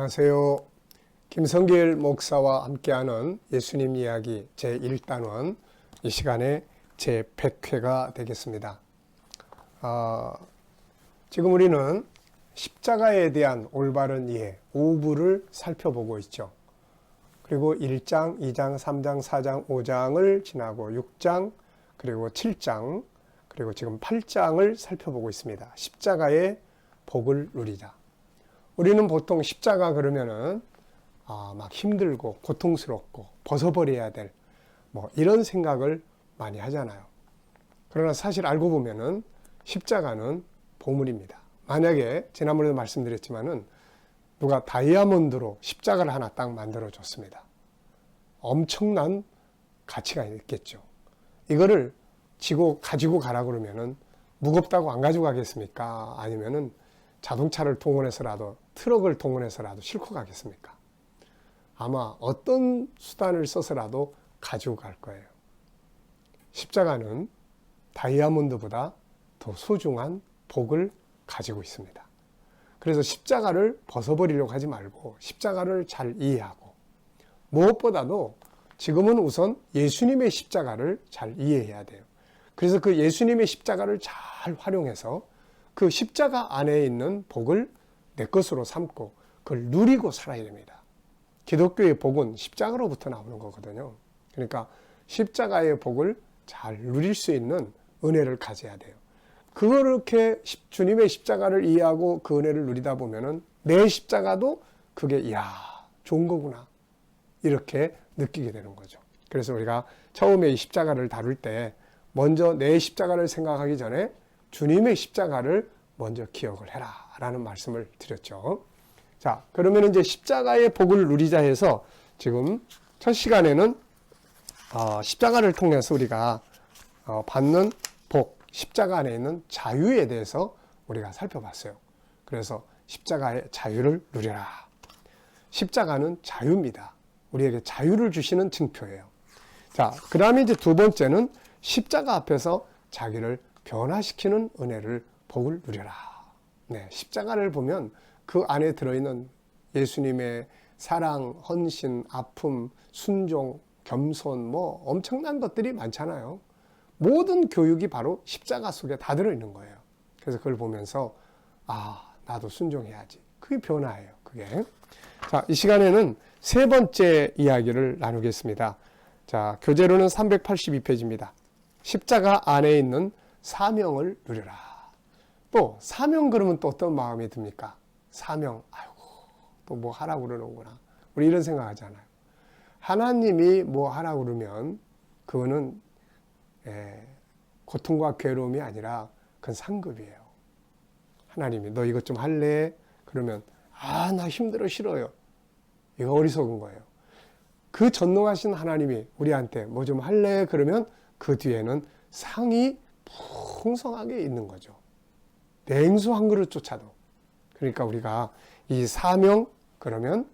안녕하세요. 김성길 목사와 함께하는 예수님 이야기 제1단원 이 시간에 제100회가 되겠습니다. 지금 우리는 십자가에 대한 올바른 이해, 오부를 살펴보고 있죠. 그리고 1장, 2장, 3장, 4장, 5장을 지나고 6장, 그리고 7장, 그리고 지금 8장을 살펴보고 있습니다. 십자가의 복을 누리자. 우리는 보통 십자가 그러면은 막 힘들고 고통스럽고 벗어버려야 될 이런 생각을 많이 하잖아요. 그러나 사실 알고 보면은 십자가는 보물입니다. 만약에 지난번에도 말씀드렸지만은 누가 다이아몬드로 십자가를 하나 딱 만들어 줬습니다. 엄청난 가치가 있겠죠. 이거를 가지고 가라 그러면은 무겁다고 안 가지고 가겠습니까? 아니면은 자동차를 동원해서라도 트럭을 동원해서라도 싣고 가겠습니까? 아마 어떤 수단을 써서라도 가지고 갈 거예요. 십자가는 다이아몬드보다 더 소중한 복을 가지고 있습니다. 그래서 십자가를 벗어버리려고 하지 말고 십자가를 잘 이해하고 무엇보다도 지금은 우선 예수님의 십자가를 잘 이해해야 돼요. 그래서 그 예수님의 십자가를 잘 활용해서 그 십자가 안에 있는 복을 내 것으로 삼고 그걸 누리고 살아야 됩니다. 기독교의 복은 십자가로부터 나오는 거거든요. 그러니까 십자가의 복을 잘 누릴 수 있는 은혜를 가져야 돼요. 그렇게 주님의 십자가를 이해하고 그 은혜를 누리다 보면은 내 십자가도 그게 좋은 거구나 이렇게 느끼게 되는 거죠. 그래서 우리가 처음에 이 십자가를 다룰 때 먼저 내 십자가를 생각하기 전에 주님의 십자가를 먼저 기억을 해라 라는 말씀을 드렸죠. 자, 그러면 이제 십자가의 복을 누리자 해서 지금 첫 시간에는 십자가를 통해서 우리가 받는 복, 십자가 안에 있는 자유에 대해서 우리가 살펴봤어요. 그래서 십자가의 자유를 누려라. 십자가는 자유입니다. 우리에게 자유를 주시는 증표예요. 자, 그 다음에 이제 두 번째는 십자가 앞에서 자기를 변화시키는 은혜를 복을 누려라. 네, 십자가를 보면 그 안에 들어있는 예수님의 사랑, 헌신, 아픔, 순종, 겸손 엄청난 것들이 많잖아요. 모든 교육이 바로 십자가 속에 다 들어있는 거예요. 그래서 그걸 보면서 나도 순종해야지. 그게 변화예요. 그게. 자, 이 시간에는 세 번째 이야기를 나누겠습니다. 자, 교재로는 382페이지입니다. 십자가 안에 있는 사명을 누려라. 또 사명 그러면 또 어떤 마음이 듭니까? 사명, 또 뭐 하라고 그러는구나. 우리 이런 생각 하잖아요. 하나님이 뭐 하라고 그러면 그거는 고통과 괴로움이 아니라 그건 상급이에요. 하나님이 너 이것 좀 할래? 그러면 나 힘들어 싫어요. 이거 어리석은 거예요. 그 전능하신 하나님이 우리한테 뭐 좀 할래? 그러면 그 뒤에는 상이 풍성하게 있는 거죠. 냉수 한 그릇조차도. 그러니까 우리가 이 사명 그러면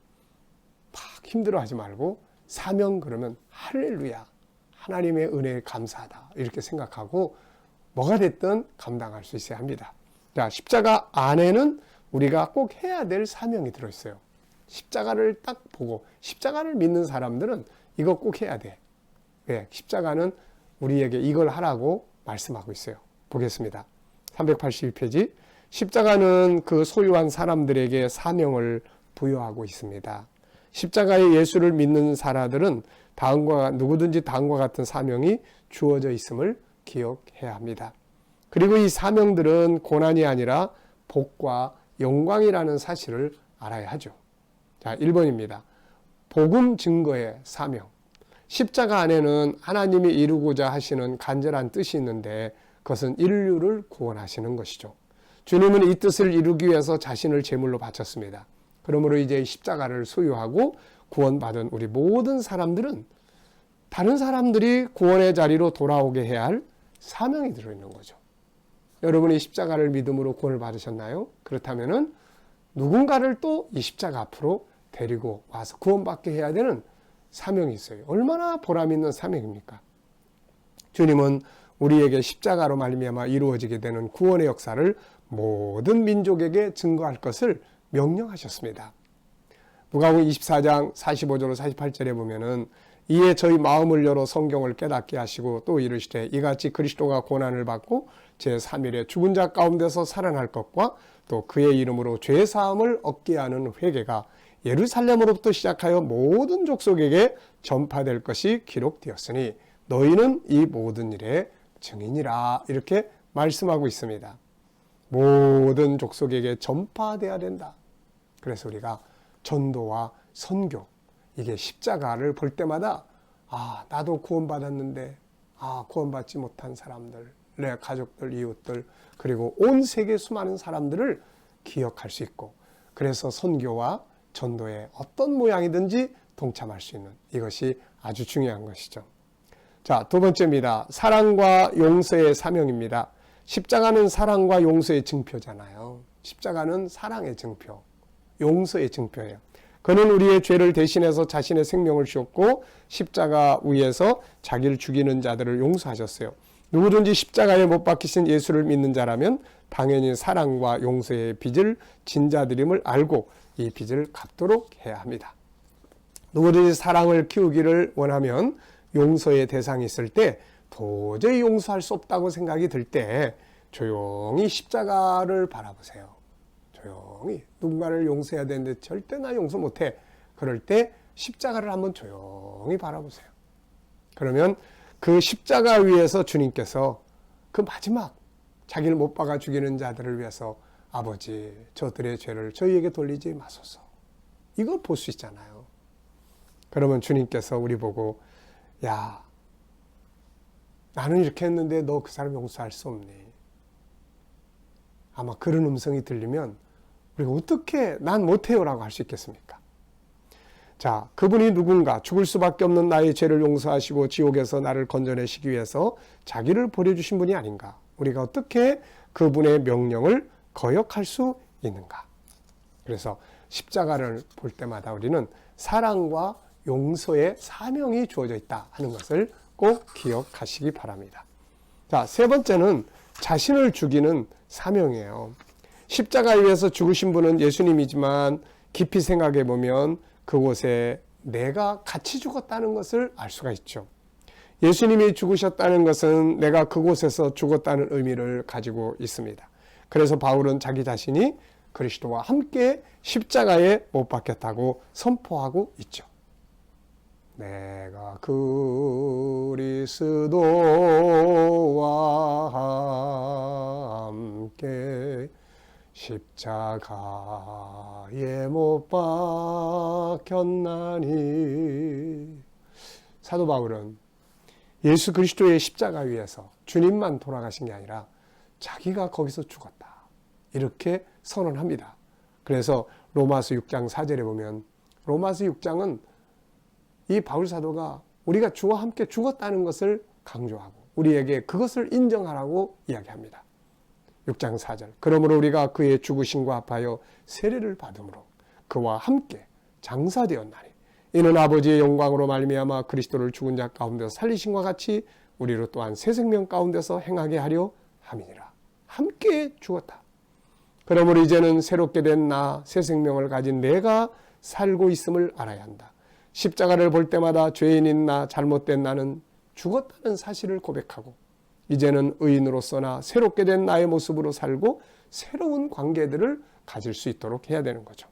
막 힘들어하지 말고 사명 그러면 할렐루야. 하나님의 은혜에 감사하다. 이렇게 생각하고 뭐가 됐든 감당할 수 있어야 합니다. 자, 십자가 안에는 우리가 꼭 해야 될 사명이 들어있어요. 십자가를 딱 보고 십자가를 믿는 사람들은 이거 꼭 해야 돼. 왜? 십자가는 우리에게 이걸 하라고 말씀하고 있어요. 보겠습니다. 381페이지. 십자가는 그 소유한 사람들에게 사명을 부여하고 있습니다. 십자가의 예수를 믿는 사람들은 누구든지 다음과 같은 사명이 주어져 있음을 기억해야 합니다. 그리고 이 사명들은 고난이 아니라 복과 영광이라는 사실을 알아야 하죠. 자, 1번입니다. 복음 증거의 사명. 십자가 안에는 하나님이 이루고자 하시는 간절한 뜻이 있는데 그것은 인류를 구원하시는 것이죠. 주님은 이 뜻을 이루기 위해서 자신을 제물로 바쳤습니다. 그러므로 이제 십자가를 소유하고 구원받은 우리 모든 사람들은 다른 사람들이 구원의 자리로 돌아오게 해야 할 사명이 들어있는 거죠. 여러분이 십자가를 믿음으로 구원을 받으셨나요? 그렇다면은 누군가를 또 이 십자가 앞으로 데리고 와서 구원받게 해야 되는 사명이 있어요. 얼마나 보람 있는 사명입니까? 주님은 우리에게 십자가로 말미암아 이루어지게 되는 구원의 역사를 모든 민족에게 증거할 것을 명령하셨습니다. 누가복음 24장 45절로 48절에 보면은 이에 저희 마음을 열어 성경을 깨닫게 하시고 또 이르시되 이같이 그리스도가 고난을 받고 제3일에 죽은 자 가운데서 살아날 것과 또 그의 이름으로 죄 사함을 얻게 하는 회개가 예루살렘으로부터 시작하여 모든 족속에게 전파될 것이 기록되었으니 너희는 이 모든 일의 증인이라 이렇게 말씀하고 있습니다. 모든 족속에게 전파되어야 된다. 그래서 우리가 전도와 선교, 이게 십자가를 볼 때마다 나도 구원받았는데 구원받지 못한 사람들, 내 가족들, 이웃들, 그리고 온 세계 수많은 사람들을 기억할 수 있고, 그래서 선교와 전도에 어떤 모양이든지 동참할 수 있는, 이것이 아주 중요한 것이죠. 자, 두 번째입니다. 사랑과 용서의 사명입니다. 십자가는 사랑과 용서의 증표잖아요. 십자가는 사랑의 증표, 용서의 증표예요. 그는 우리의 죄를 대신해서 자신의 생명을 주었고 십자가 위에서 자기를 죽이는 자들을 용서하셨어요. 누구든지 십자가에 못 박히신 예수를 믿는 자라면 당연히 사랑과 용서의 빚을 진 자들임을 알고 이 빚을 갚도록 해야 합니다. 누구든지 사랑을 키우기를 원하면 용서의 대상이 있을 때 도저히 용서할 수 없다고 생각이 들 때 조용히 십자가를 바라보세요. 조용히 누군가를 용서해야 되는데 절대 나 용서 못해. 그럴 때 십자가를 한번 조용히 바라보세요. 그러면 그 십자가 위에서 주님께서 그 마지막 자기를 못 박아 죽이는 자들을 위해서 아버지 저들의 죄를 저희에게 돌리지 마소서. 이걸 볼 수 있잖아요. 그러면 주님께서 우리 보고 야 나는 이렇게 했는데 너 그 사람 용서할 수 없니? 아마 그런 음성이 들리면 우리가 어떻게 난 못해요 라고 할 수 있겠습니까? 자, 그분이 누군가? 죽을 수밖에 없는 나의 죄를 용서하시고 지옥에서 나를 건져내시기 위해서 자기를 버려주신 분이 아닌가? 우리가 어떻게 그분의 명령을 거역할 수 있는가? 그래서 십자가를 볼 때마다 우리는 사랑과 용서의 사명이 주어져 있다 하는 것을 꼭 기억하시기 바랍니다. 자, 세 번째는 자신을 죽이는 사명이에요. 십자가 위에서 죽으신 분은 예수님이지만 깊이 생각해 보면 그곳에 내가 같이 죽었다는 것을 알 수가 있죠. 예수님이 죽으셨다는 것은 내가 그곳에서 죽었다는 의미를 가지고 있습니다. 그래서 바울은 자기 자신이 그리스도와 함께 십자가에 못 박혔다고 선포하고 있죠. 내가 그리스도와 함께 십자가에 못 박혔나니. 사도 바울은 예수 그리스도의 십자가 위에서 주님만 돌아가신 게 아니라 자기가 거기서 죽었다 이렇게 선언합니다. 그래서 로마서 6장 4절에 보면 로마서 6장은 이 바울 사도가 우리가 주와 함께 죽었다는 것을 강조하고 우리에게 그것을 인정하라고 이야기합니다. 6장 4절. 그러므로 우리가 그의 죽으심과 합하여 세례를 받음으로 그와 함께 장사되었나니 이는 아버지의 영광으로 말미암아 그리스도를 죽은 자 가운데서 살리심과 같이 우리로 또한 새 생명 가운데서 행하게 하려 함이니라. 함께 죽었다. 그러므로 이제는 새롭게 된 나, 새 생명을 가진 내가 살고 있음을 알아야 한다. 십자가를 볼 때마다 죄인인 나, 잘못된 나는 죽었다는 사실을 고백하고 이제는 의인으로서나 새롭게 된 나의 모습으로 살고 새로운 관계들을 가질 수 있도록 해야 되는 거죠.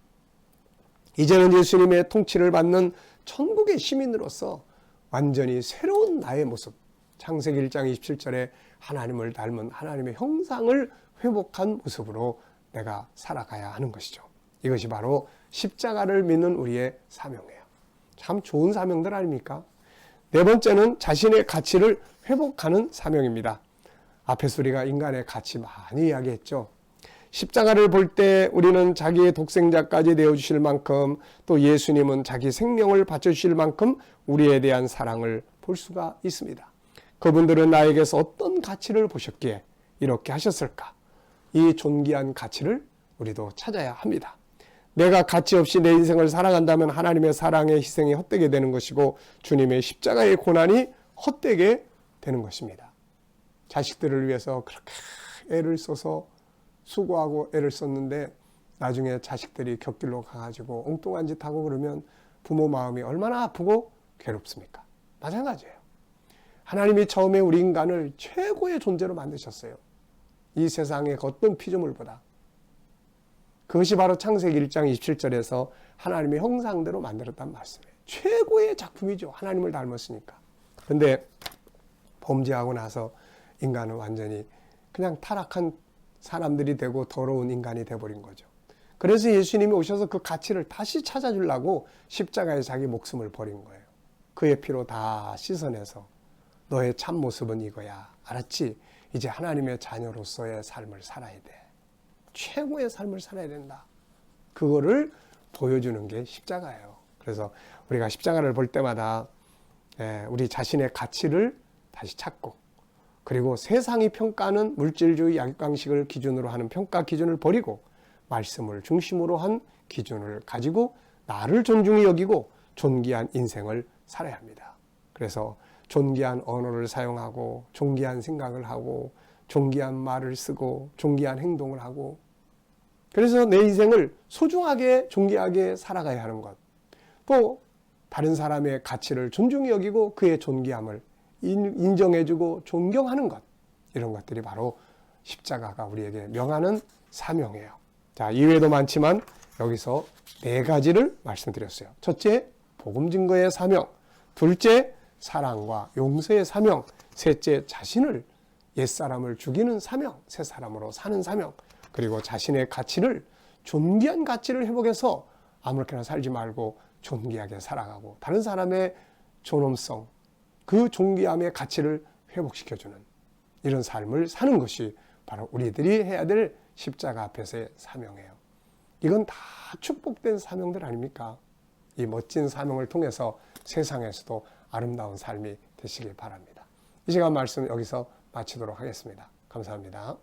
이제는 예수님의 통치를 받는 천국의 시민으로서 완전히 새로운 나의 모습, 창세기 1장 27절에 하나님을 닮은 하나님의 형상을 회복한 모습으로 내가 살아가야 하는 것이죠. 이것이 바로 십자가를 믿는 우리의 사명이에요. 참 좋은 사명들 아닙니까? 네 번째는 자신의 가치를 회복하는 사명입니다. 앞에서 우리가 인간의 가치 많이 이야기했죠. 십자가를 볼 때 우리는 자기의 독생자까지 내어주실 만큼 또 예수님은 자기 생명을 바쳐주실 만큼 우리에 대한 사랑을 볼 수가 있습니다. 그분들은 나에게서 어떤 가치를 보셨기에 이렇게 하셨을까? 이 존귀한 가치를 우리도 찾아야 합니다. 내가 가치 없이 내 인생을 살아간다면 하나님의 사랑의 희생이 헛되게 되는 것이고 주님의 십자가의 고난이 헛되게 되는 것입니다. 자식들을 위해서 그렇게 애를 써서 수고하고 애를 썼는데 나중에 자식들이 곁길로 가가지고 엉뚱한 짓 하고 그러면 부모 마음이 얼마나 아프고 괴롭습니까? 마찬가지예요. 하나님이 처음에 우리 인간을 최고의 존재로 만드셨어요. 이 세상의 어떤 피조물보다. 그것이 바로 창세기 1장 27절에서 하나님의 형상대로 만들었단 말씀이에요. 최고의 작품이죠. 하나님을 닮았으니까. 그런데 범죄하고 나서 인간은 완전히 그냥 타락한 사람들이 되고 더러운 인간이 돼버린 거죠. 그래서 예수님이 오셔서 그 가치를 다시 찾아주려고 십자가에 자기 목숨을 버린 거예요. 그의 피로 다 씻어내서 너의 참모습은 이거야. 알았지? 이제 하나님의 자녀로서의 삶을 살아야 돼. 최고의 삶을 살아야 된다. 그거를 보여주는 게 십자가예요. 그래서 우리가 십자가를 볼 때마다 우리 자신의 가치를 다시 찾고, 그리고 세상이 평가하는 물질주의 약관식을 기준으로 하는 평가 기준을 버리고 말씀을 중심으로 한 기준을 가지고 나를 존중히 여기고 존귀한 인생을 살아야 합니다. 그래서 존귀한 언어를 사용하고 존귀한 생각을 하고 존귀한 말을 쓰고 존귀한 행동을 하고, 그래서 내 인생을 소중하게 존귀하게 살아가야 하는 것, 또 다른 사람의 가치를 존중히 여기고 그의 존귀함을 인정해주고 존경하는 것, 이런 것들이 바로 십자가가 우리에게 명하는 사명이에요. 자, 이외에도 많지만 여기서 4가지를 말씀드렸어요. 첫째, 복음 증거의 사명. 둘째, 사랑과 용서의 사명. 셋째, 자신을, 옛사람을 죽이는 사명, 새 사람으로 사는 사명. 그리고 자신의 가치를, 존귀한 가치를 회복해서 아무렇게나 살지 말고 존귀하게 살아가고 다른 사람의 존엄성, 그 존귀함의 가치를 회복시켜주는 이런 삶을 사는 것이 바로 우리들이 해야 될 십자가 앞에서의 사명이에요. 이건 다 축복된 사명들 아닙니까? 이 멋진 사명을 통해서 세상에서도 아름다운 삶이 되시길 바랍니다. 이 시간 말씀 여기서 마치도록 하겠습니다. 감사합니다.